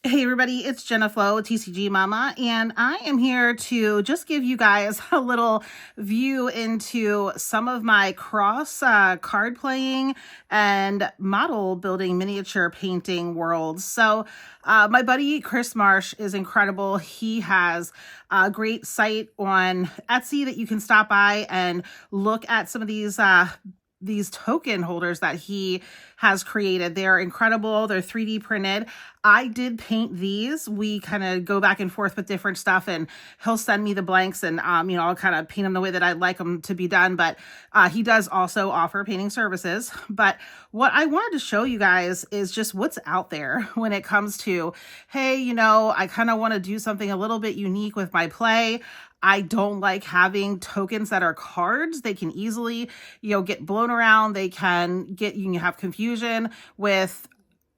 Hey everybody, it's Jenna Flo, TCG Mama, and I am here to just give you guys a little view into some of my cross card playing and model building miniature painting worlds. So my buddy Chris Marsh is incredible. He has a great site on Etsy that you can stop by and look at some of these token holders that he has created. They're incredible. They're 3D printed. I did paint these. We kind of go back and forth with different stuff, and he'll send me the blanks, and I'll kind of paint them the way that I'd like them to be done. But he does also offer painting services. But what I wanted to show you guys is just what's out there when it comes to, hey, I kind of want to do something a little bit unique with my play. I don't like having tokens that are cards. They can easily, get blown around. You can have confusion with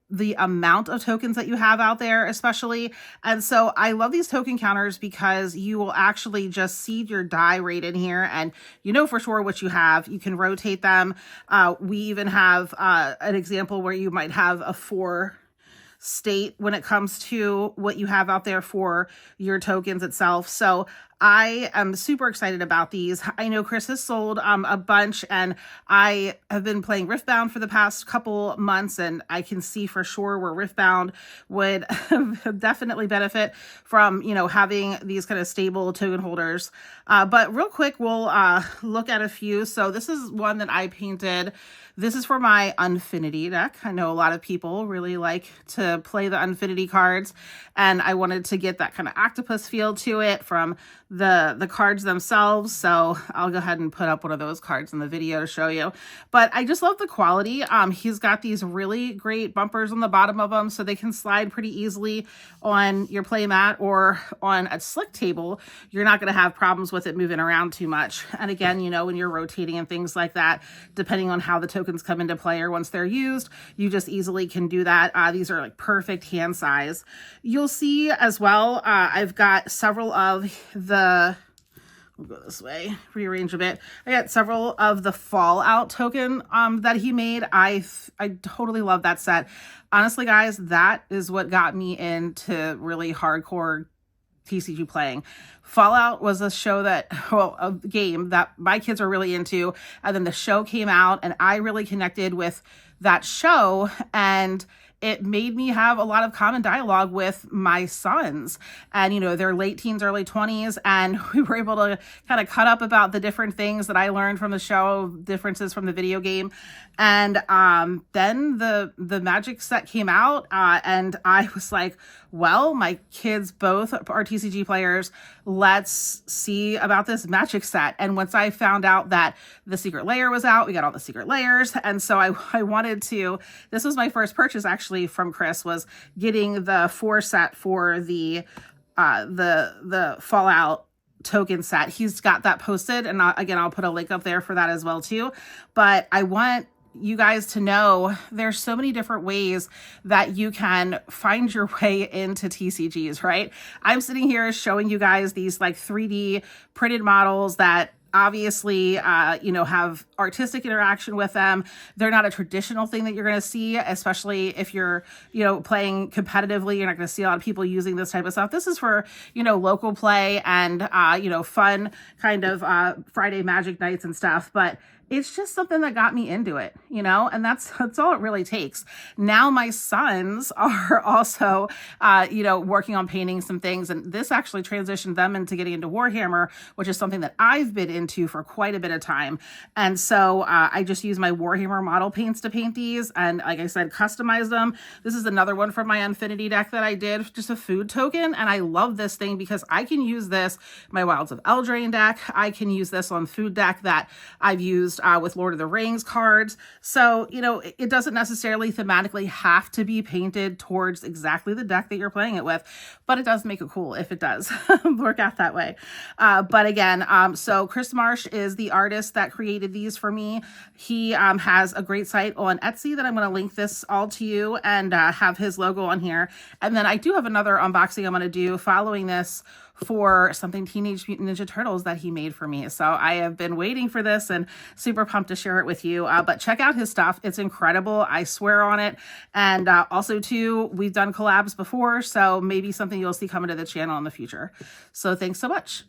the amount of tokens that you have out there, especially. And so I love these token counters because you will actually just seed your die right in here, and you know for sure what you have. You can rotate them. We even have an example where you might have a 4 state when it comes to what you have out there for your tokens itself. So I am super excited about these. I know Chris has sold a bunch, and I have been playing Riftbound for the past couple months, and I can see for sure where Riftbound would definitely benefit from, having these kind of stable token holders. But real quick, we'll look at a few. So this is one that I painted. This is for my Unfinity deck. I know a lot of people really like to play the Unfinity cards, and I wanted to get that kind of octopus feel to it from the cards themselves. So I'll go ahead and put up one of those cards in the video to show you. But I just love the quality. He's got these really great bumpers on the bottom of them, so they can slide pretty easily on your play mat or on a slick table. You're not going to have problems with it moving around too much. And again, when you're rotating and things like that, depending on how the tokens come into play or once they're used, you just easily can do that. These are like perfect hand size. You'll see as well, I've got several of we'll go this way, rearrange a bit. I got several of the Fallout token that he made. I totally love that set. Honestly, guys, that is what got me into really hardcore TCG playing. Fallout was a game that my kids are really into, and then the show came out, and I really connected with that show, and it made me have a lot of common dialogue with my sons. And, they're late teens, early 20s. And we were able to kind of cut up about the different things that I learned from the show, differences from the video game. And then the Magic set came out, and I was like, well, my kids both are TCG players. Let's see about this Magic set. And once I found out that the Secret Lair was out, we got all the Secret Lairs. And so I wanted to, this was my first purchase actually from Chris, was getting the 4 set for the Fallout token set. He's got that posted, and again, I'll put a link up there for that as well too. But I want you guys to know there's so many different ways that you can find your way into TCGs, right? I'm sitting here showing you guys these like 3D printed models that obviously, have artistic interaction with them. They're not a traditional thing that you're going to see, especially if you're, playing competitively. You're not going to see a lot of people using this type of stuff. This is for, local play and, fun kind of Friday magic nights and stuff. But it's just something that got me into it, and that's all it really takes. Now my sons are also, working on painting some things, and this actually transitioned them into getting into Warhammer, which is something that I've been into for quite a bit of time. And so I just use my Warhammer model paints to paint these, and like I said, customize them. This is another one from my Unfinity deck that I did, just a food token, and I love this thing because I can use this, my Wilds of Eldraine deck. I can use this on food deck that I've used with Lord of the Rings cards. So, it doesn't necessarily thematically have to be painted towards exactly the deck that you're playing it with, but it does make it cool if it does work out that way. But again, so Chris Marsh is the artist that created these for me. He has a great site on Etsy that I'm going to link this all to you and have his logo on here. And then I do have another unboxing I'm going to do following this for something Teenage Mutant Ninja Turtles that he made for me. So I have been waiting for this and super pumped to share it with you. But check out his stuff. It's incredible. I swear on it. And also too, we've done collabs before, so maybe something you'll see coming to the channel in the future. So thanks so much.